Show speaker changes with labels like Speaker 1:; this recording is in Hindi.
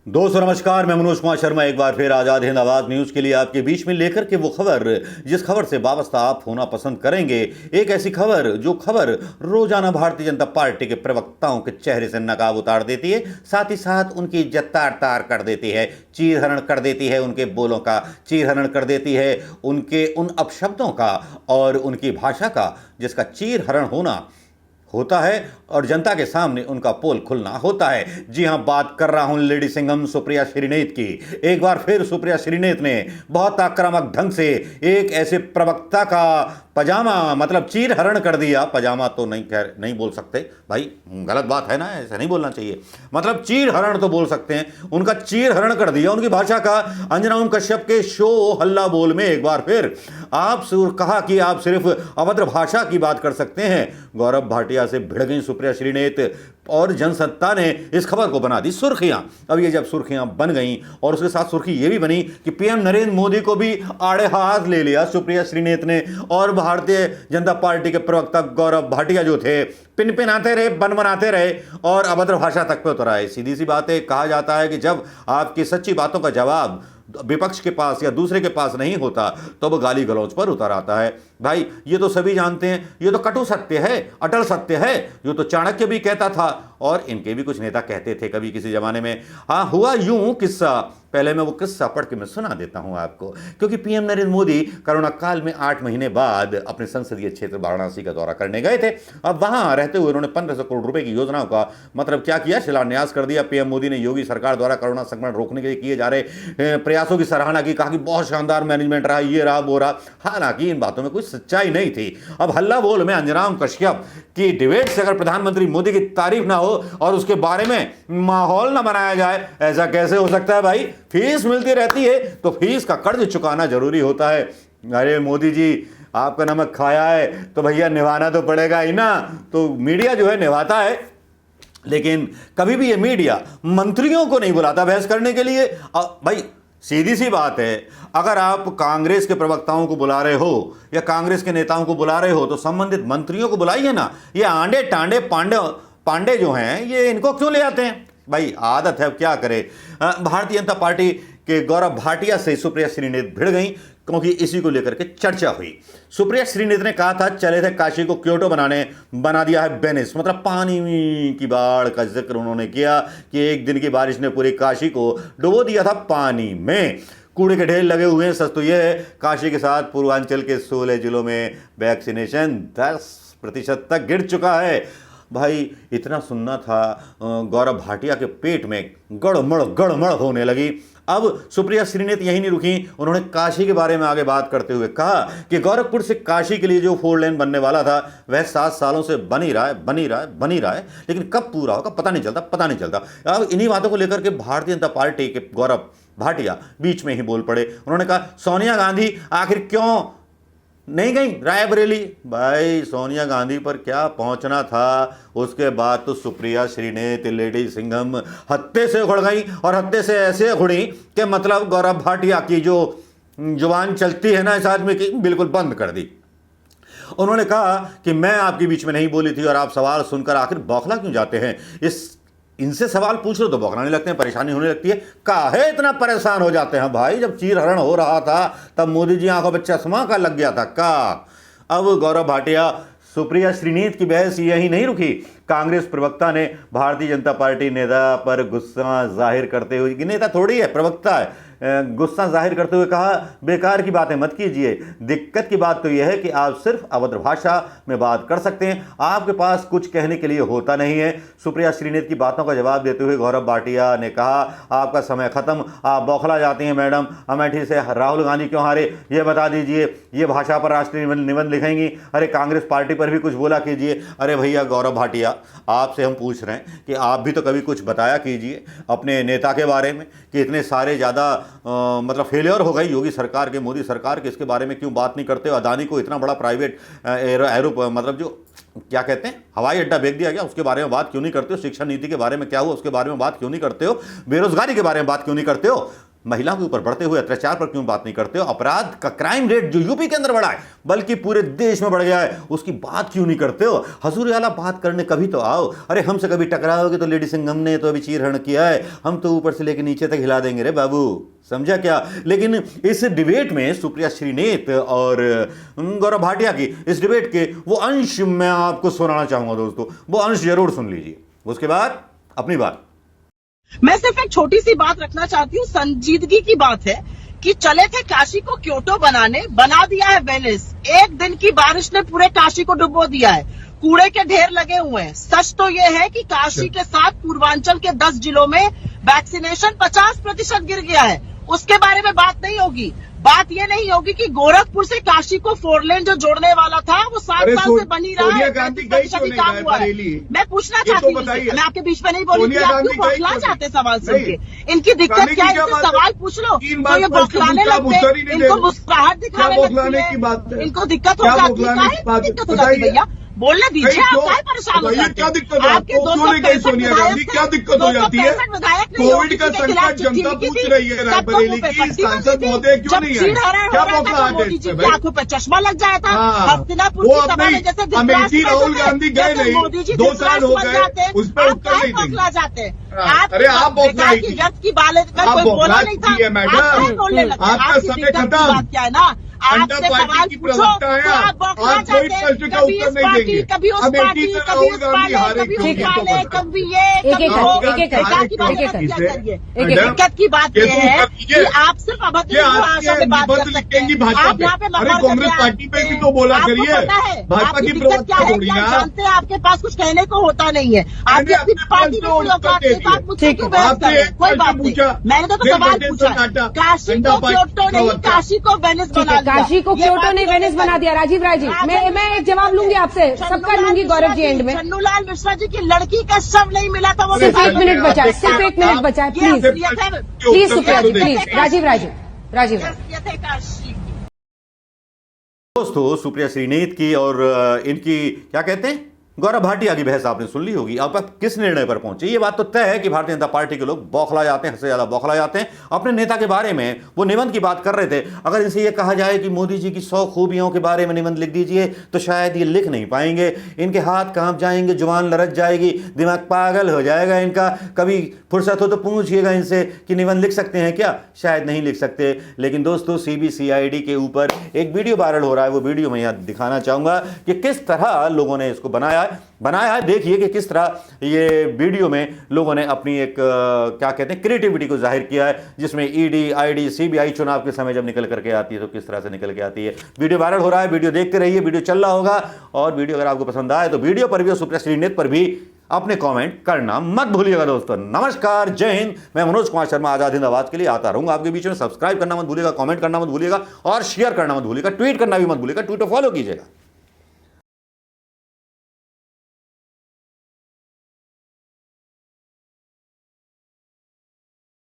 Speaker 1: दोस्तों नमस्कार, मैं मनोज कुमार शर्मा एक बार फिर आजाद हिंद आवाज न्यूज के लिए आपके बीच में लेकर के वो खबर जिस खबर से वाबस्ता आप होना पसंद करेंगे। एक ऐसी खबर जो खबर रोजाना भारतीय जनता पार्टी के प्रवक्ताओं के चेहरे से नकाब उतार देती है, साथ ही साथ उनकी इज्जत तार तार कर देती है, चीरहरण कर देती है, उनके बोलों का चीरहरण कर देती है, उनके उन अपशब्दों का और उनकी भाषा का जिसका चीरहरण होना होता है और जनता के सामने उनका पोल खुलना होता है। जी हां, बात कर रहा हूं लेडी सिंघम सुप्रिया श्रीनेत की। एक बार फिर सुप्रिया श्रीनेत ने बहुत आक्रामक ढंग से एक ऐसे प्रवक्ता का पजामा मतलब चीर हरण कर दिया। पजामा तो नहीं बोल सकते भाई, गलत बात है ना, ऐसा नहीं बोलना चाहिए। मतलब चीर हरण तो बोल सकते हैं, उनका चीर हरण कर दिया उनकी भाषा का। अंजना ओम कश्यप के शो हल्ला बोल में एक बार फिर कहा कि आप सिर्फ अभद्र भाषा की बात कर सकते हैं। गौरव भाटिया से भिड़ गई सुप्रिया श्रीनेत और जनसत्ता ने इस खबर को बना दी सुर्खियां। अब ये जब सुर्खियां बन गई और उसके साथ सुर्खी ये भी बनी कि पीएम नरेंद्र मोदी को भी आड़े हाथ ले लिया सुप्रिया श्रीनेत ने, और भारतीय जनता पार्टी के प्रवक्ता गौरव भाटिया जो थे पिन पिनाते रहे, बन बनाते रहे और अभद्र भाषा तक पे उतर आए। सीधी सी बात है, कहा जाता है कि जब आपकी सच्ची बातों का जवाब विपक्ष के पास या दूसरे के पास नहीं होता तो वो गाली गलौज पर उतर आता है। भाई ये तो सभी जानते हैं, ये तो कटु सत्य है, अटल सत्य है, जो तो चाणक्य भी कहता था और इनके भी कुछ नेता कहते थे कभी किसी जमाने में। हाँ, हुआ यूं किस्सा, पहले मैं वो किस्सा पढ़ के मैं सुना देता हूं आपको, क्योंकि पीएम नरेंद्र मोदी कोरोना काल में 8 महीने बाद अपने संसदीय क्षेत्र वाराणसी का दौरा करने गए थे। अब वहां रहते हुए उन्होंने 1500 करोड़ रुपए की योजनाओं का मतलब क्या किया, शिलान्यास कर दिया। पीएम मोदी ने योगी सरकार द्वारा कोरोना संक्रमण रोकने के लिए किए जा रहे प्रयासों की सराहना की, कहा कि बहुत शानदार मैनेजमेंट रहा, ये रहा वो रहा। हालांकि इन बातों में कोई सच्चाई नहीं थी। अब हल्ला बोल में अंजना ओम कश्यप की डिबेट से अगर प्रधानमंत्री मोदी की तारीफ ना हो और उसके बारे में माहौल ना बनाया जाए, ऐसा कैसे हो सकता है भाई? फीस मिलती रहती है तो फीस का कर्ज चुकाना जरूरी होता है। अरे मोदी जी, आपका नमक खाया है तो भैया निभाना तो पड़ेगा ही ना। तो मीडिया जो है निभाता है, लेकिन कभी भी ये मीडिया मंत्रियों को नहीं बुलाता बहस करने के लिए। भाई सीधी सी बात है, अगर आप कांग्रेस के प्रवक्ताओं को बुला रहे हो या कांग्रेस के नेताओं को बुला रहे हो तो संबंधित मंत्रियों को बुलाइए ना। ये आंडे टांडे पांडे जो हैं, ये इनको क्यों ले आते हैं? भाई आदत है, अब क्या करे। भारतीय जनता पार्टी के गौरव भाटिया से सुप्रिया श्रीनेत भिड़ गई क्योंकि इसी को लेकर के चर्चा हुई। सुप्रिया श्रीनेत ने कहा था चले थे काशी को क्योटो बना दिया है वेनिस। मतलब पानी की बाढ़ का जिक्र उन्होंने किया कि एक दिन की बारिश ने पूरी काशी को डुबो दिया था पानी में। कूड़े के ढेर लगे हुए हैं। सच तो यह है, काशी के साथ पूर्वांचल के 16 जिलों में वैक्सीनेशन 10% तक गिर चुका है। भाई इतना सुनना था, गौरव भाटिया के पेट में गड़मड़ होने लगी। अब सुप्रिया श्रीनेत यही नहीं रुकी, उन्होंने काशी के बारे में आगे बात करते हुए कहा कि गोरखपुर से काशी के लिए जो 4 लेन बनने वाला था वह 7 सालों से बन ही रहा है, लेकिन कब पूरा होगा पता नहीं चलता। अब इन्हीं बातों को लेकर के भारतीय जनता पार्टी के गौरव भाटिया बीच में ही बोल पड़े। उन्होंने कहा सोनिया गांधी आखिर क्यों नहीं गई रायबरेली? भाई सोनिया गांधी पर क्या पहुंचना था, उसके बाद तो सुप्रिया श्रीनेत लेडी सिंघम हत्थे से उखड़ गई, और हत्थे से ऐसे उखड़ी कि मतलब गौरव भाटिया की जो जुबान चलती है ना इस आदमी की, बिल्कुल बंद कर दी। उन्होंने कहा कि मैं आपके बीच में नहीं बोली थी और आप सवाल सुनकर आखिर बौखला क्यों जाते हैं? इनसे सवाल पूछ लो तो बौखलाने लगते हैं, परेशानी होने लगती है। काहे इतना परेशान हो जाते हैं भाई? जब चीरहरण हो रहा था तब मोदी जी आंखों पर चश्मा का लग गया था का। अब गौरव भाटिया सुप्रिया श्रीनेत की बहस यही नहीं रुकी। कांग्रेस प्रवक्ता ने भारतीय जनता पार्टी नेता पर गुस्सा जाहिर करते हुए, कि नेता थोड़ी है प्रवक्ता है, गुस्सा जाहिर करते हुए कहा बेकार की बातें मत कीजिए। दिक्कत की बात तो यह है कि आप सिर्फ अभद्र भाषा में बात कर सकते हैं, आपके पास कुछ कहने के लिए होता नहीं है। सुप्रिया श्रीनेत की बातों का जवाब देते हुए गौरव भाटिया ने कहा आपका समय खत्म, आप बौखला जाती हैं मैडम। अमेठी से राहुल गांधी क्यों हारे ये बता दीजिए, ये भाषा पर राष्ट्रीय निबंध लिखेंगी? अरे कांग्रेस पार्टी पर भी कुछ बोला कीजिए। अरे भैया गौरव भाटिया, आपसे हम पूछ रहे हैं कि आप भी तो कभी कुछ बताया कीजिए अपने नेता के बारे में कि इतने सारे ज़्यादा मतलब फेलियर हो गई योगी सरकार के, मोदी सरकार के, इसके बारे में क्यों बात नहीं करते हो? अदानी को इतना बड़ा प्राइवेट एरो मतलब जो क्या कहते हैं हवाई अड्डा बेच दिया गया, उसके बारे में बात क्यों नहीं करते हो? शिक्षा नीति के बारे में क्या हुआ, उसके बारे में बात क्यों नहीं करते हो? बेरोजगारी के बारे में बात क्यों नहीं करते हो? महिलाओं के ऊपर बढ़ते हुए अत्याचार पर क्यों बात नहीं करते हो? अपराध का क्राइम रेट जो यूपी के अंदर बढ़ा है बल्कि पूरे देश में बढ़ गया है, उसकी बात क्यों नहीं करते हो? हजूर आला बात करने कभी तो आओ। अरे हमसे कभी टकराओगे तो लेडी सिंघम ने तो अभी चीरहरण किया है, हम तो ऊपर से लेकर नीचे तक हिला देंगे रे बाबू, समझा क्या? लेकिन इस डिबेट में सुप्रिया श्रीनेत और गौरव भाटिया की इस डिबेट के वो अंश मैं आपको सुनाना चाहूंगा दोस्तों, वो अंश जरूर सुन लीजिए, उसके बाद अपनी बात।
Speaker 2: मैं सिर्फ एक छोटी सी बात रखना चाहती हूँ, संजीदगी की बात है कि चले थे काशी को क्योटो बनाने, बना दिया है वेनिस। एक दिन की बारिश ने पूरे काशी को डुबो दिया है, कूड़े के ढेर लगे हुए हैं। सच तो ये है कि काशी के साथ पूर्वांचल के 10 जिलों में वैक्सीनेशन 50% गिर गया है, उसके बारे में बात नहीं होगी। बात ये नहीं होगी कि गोरखपुर से काशी को 4 लेन जो जोड़ने वाला था वो 7 साल से बनी रहा है, 35% काम हुआ है। मैं पूछना चाहती हूँ, मैं आपके बीच में नहीं बोली थी, आप क्यों बौखला जाते सवाल सुन के? इनकी दिक्कत क्या है? इनसे सवाल पूछ लो तो ये बौखलाने लगते हैं, इनको मुस्कुराहट दिखाने लगती है, इनको दिक्कत हो जाती है। दिक्कत हो जाती है भैया, बोलने दीजिए, आप क्या परेशान हो जाते
Speaker 3: क्या
Speaker 2: हैं?
Speaker 3: दिक्कत है आपको? क्यों नहीं गई सोनिया गांधी? क्या दिक्कत हो जाती है? कोविड का संकट जनता पूछ रही है, रायबरेली की सांसद महोदय क्यों नहीं है? क्या बौखलाहट है इसमें भाई?
Speaker 2: आंखों पे चश्मा लग जाया था, हस्तिनापुर
Speaker 3: वो
Speaker 2: की
Speaker 3: अब
Speaker 2: सभा में
Speaker 3: नहीं,
Speaker 2: जैसे
Speaker 3: अमेठी राहुल गांधी गए नहीं,
Speaker 2: मोदी जी
Speaker 3: 2 साल हो गए, उस पर उत्तर नहीं देंगे।
Speaker 2: बौखला जाते हैं।
Speaker 3: अरे आप बौखलाई थी,
Speaker 2: व्यर्थ की बाले
Speaker 3: आप
Speaker 2: कोई बोला नहीं था,
Speaker 3: है मैडम, आपका समय खत्म।
Speaker 2: क्या है ना,
Speaker 3: अंडा
Speaker 2: आपसे
Speaker 3: पार्टी
Speaker 2: सवाल
Speaker 3: की
Speaker 2: पूछो
Speaker 3: प्रवक्ता है
Speaker 2: तो आप बौखला
Speaker 3: आप, कोई
Speaker 2: जाते
Speaker 3: प्रश्न
Speaker 2: हैं।
Speaker 3: का
Speaker 2: कभी
Speaker 3: उत्तर
Speaker 2: इस
Speaker 3: नहीं
Speaker 2: पार्टी,
Speaker 3: देंगे।
Speaker 2: कभी उस
Speaker 3: अमेठी
Speaker 2: पार्टी,
Speaker 3: से
Speaker 2: कभी
Speaker 3: राहुल
Speaker 2: उस
Speaker 3: गांधी
Speaker 2: पार्टी,
Speaker 3: हारे
Speaker 2: कभी
Speaker 3: क्यों?
Speaker 2: उस पार्टी, कभी ये, कभी
Speaker 4: एक-एक
Speaker 2: वो।
Speaker 4: करके, एक-एक
Speaker 2: दिक्कत की बात
Speaker 4: एक-एक
Speaker 2: क्या करिए?
Speaker 4: एक-एक
Speaker 2: दिक्कत की बात
Speaker 3: ये
Speaker 2: यह
Speaker 3: तुम
Speaker 2: है
Speaker 3: कर
Speaker 2: कि आप सिर्फ अभद्र भाषा में बात कर सकते हैं।
Speaker 3: भाजपा
Speaker 2: आप यहाँ पे
Speaker 3: पे, अरे कांग्रेस पार्टी पे भी तो बोला
Speaker 2: आपको
Speaker 3: करिए।
Speaker 2: पता है
Speaker 3: भाजपा
Speaker 2: आपकी
Speaker 3: की
Speaker 2: दिक्कत क्या
Speaker 3: प्रवक्ता
Speaker 2: है?
Speaker 3: थोड़ी
Speaker 2: क्या
Speaker 3: ना।
Speaker 2: जानते हैं आपके पास कुछ कहने को होता नहीं है, आपकी अपनी पार्टी में कोई औकात नहीं, तो आप मुझसे क्यों बहस कर रहे हैं? कोई बात नहीं, मैंने तो सवाल पूछा, काशी को क्योटो नहीं, काशी को वेनिस बना दिया।
Speaker 4: काशी को क्योटो ने वेनिस बना दिया। राजीव राजीव, मैं एक जवाब लूंगी आपसे, सबका लूंगी गौरव जी एंड में।
Speaker 2: चन्नूलाल मिश्रा जी की लड़की का शव नहीं मिला था, वो
Speaker 4: सिर्फ 1 मिनट बचा है, सिर्फ 1 मिनट बचा है, please please Supriya ji, please. Rajiv
Speaker 1: दोस्तों सुप्रिया श्रीनेत की और इनकी क्या कहते हैं गौरव भाटिया की बहस आपने सुन ली होगी। अब आप किस निर्णय पर पहुंचे? ये बात तो तय है कि भारतीय जनता पार्टी के लोग बौखला जाते हैं, हद से ज्यादा बौखला जाते हैं। अपने नेता के बारे में वो निबंध की बात कर रहे थे, अगर इनसे ये कहा जाए कि मोदी जी की 100 खूबियों के बारे में निबंध लिख दीजिए तो शायद ये लिख नहीं पाएंगे। इनके हाथ कांप जाएंगे, जुबान लरच जाएगी, दिमाग पागल हो जाएगा इनका। कभी फुर्सत हो तो पूछिएगा इनसे कि निबंध लिख सकते हैं क्या? शायद नहीं लिख सकते। लेकिन दोस्तों CBCID के ऊपर एक वीडियो वायरल हो रहा है, वो वीडियो मैं यहाँ दिखाना चाहूंगा कि किस तरह लोगों ने इसको बनाया है। देखिए कि किस तरह ये वीडियो में लोगों ने अपनी एक क्या कहते हैं क्रिएटिविटी को जाहिर किया है, जिसमें ED, ID, CBI चुनाव के समय जब निकल करके आती है तो किस तरह से निकल के आती है। वीडियो वायरल हो रहा है, वीडियो देखते रहिए, वीडियो चल रहा होगा। और वीडियो अगर आपको पसंद आए तो वीडियो पर भी और सुप्रिया श्रीनेत पर भी अपने कमेंट करना मत भूलिएगा दोस्तों। नमस्कार, जय हिंद। मैं मनोज कुमार शर्मा आजाद हिंद आवाज के लिए आता रहूंगा आपके बीच में। सब्सक्राइब करना मत भूलिएगा, कमेंट करना मत भूलिएगा और शेयर करना मत भूलिएगा, ट्वीट करना भी मत भूलिएगा, ट्विटर फॉलो कीजिएगा।